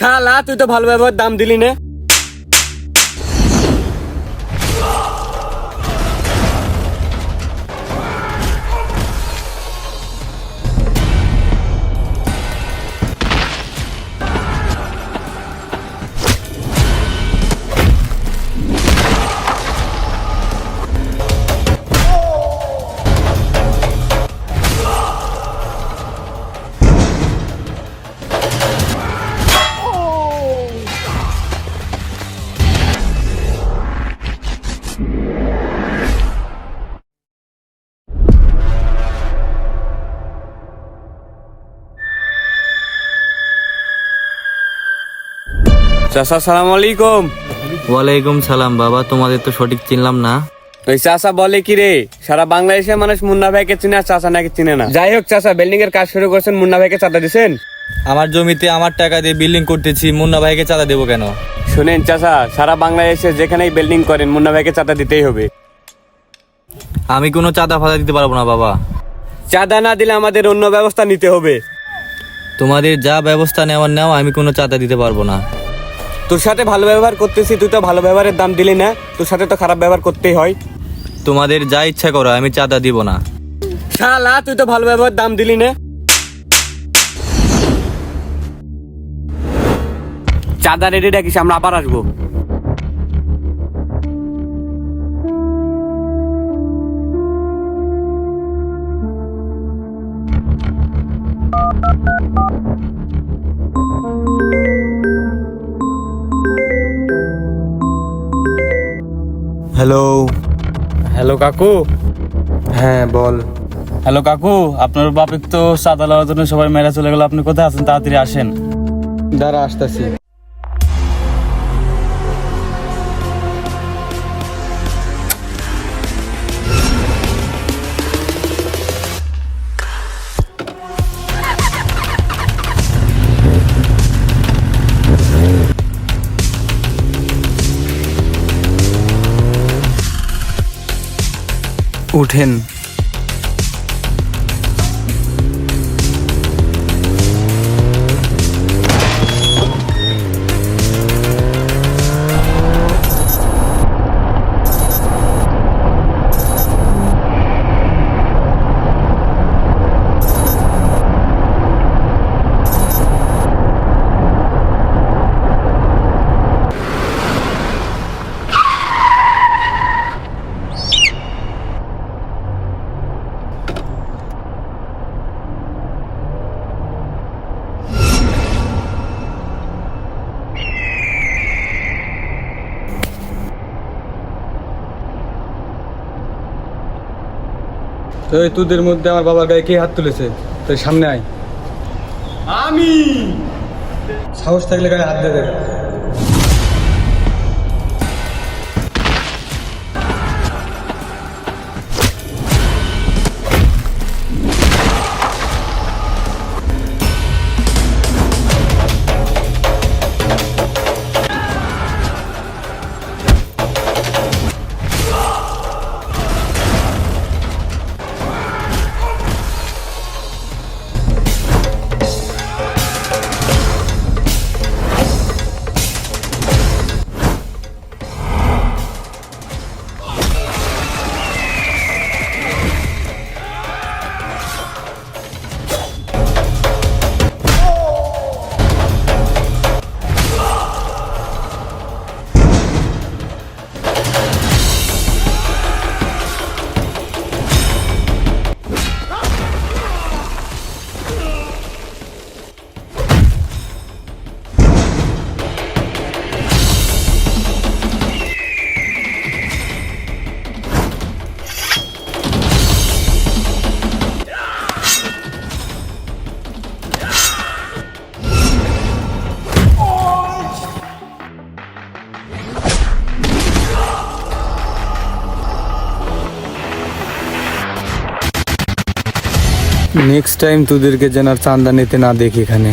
শালা তুই তো ভালো ব্যবহার দাম দিলি না। চাচা সালাম আলাইকুম। ওয়ালাইকুম সালাম। বাবা, তোমাদের তো সঠিক চিনলাম না। ওই চাচা বলে কি রে, সারা বাংলাদেশের মানুষ মুন্না ভাইকে চিনে, আর চাচা নাকি চিনে না। যাই হোক চাচা, বিল্ডিং এর কাজ শুরু করছেন, মুন্না ভাইকে চাঁদা দিছেন? আমার জমিতে আমার টাকা দিয়ে বিল্ডিং করতেছি, মুন্না ভাইকে চাঁদা দেবো কেন? শুনেন চাচা, সারা বাংলাদেশে যেখানেই বিল্ডিং করেন মুন্না ভাইকে চাঁদা দিতেই হবে। আমি কোনো চাঁদা ফাঁদা দিতে পারবো না বাবা। চাঁদা না দিলে আমাদের অন্য ব্যবস্থা নিতে হবে। তোমাদের যা ব্যবস্থা নেওয়ার নাও, আমি কোনো চাঁদা দিতে পারবো না। তোর সাথে ভালো ব্যবহার করতেছি, তুই তো ভালো ব্যবহারের দাম দিলি না, তোর সাথে তো খারাপ ব্যবহার করতেই হয়। তোমাদের যা ইচ্ছা করো, আমি চাঁদা দিব না। শালা তুই তো ভালো ব্যবহার দাম দিলি না। চাঁদা রেডি রাখিস, আমরা আবার আসবো। হ্যালো। হ্যালো কাকু। হ্যাঁ বল। হ্যালো কাকু, আপনার বাপের তো চাঁদা লওয়ার জন্য সবাই মেরা চলে গেল, আপনি কোথায় আছেন? তাড়াতাড়ি আসেন। দাঁড়া, আসতেছি। উঠেন। তোদের মধ্যে আমার বাবার গায়ে কে হাত তুলেছে? তুই সামনে আয়। আমি সাহস থাকলে গায়ে হাত দিয়ে দেবে। নেক্সট টাইম তোদেরকে যেন আর চাঁদা নিতে না দেখি এখানে।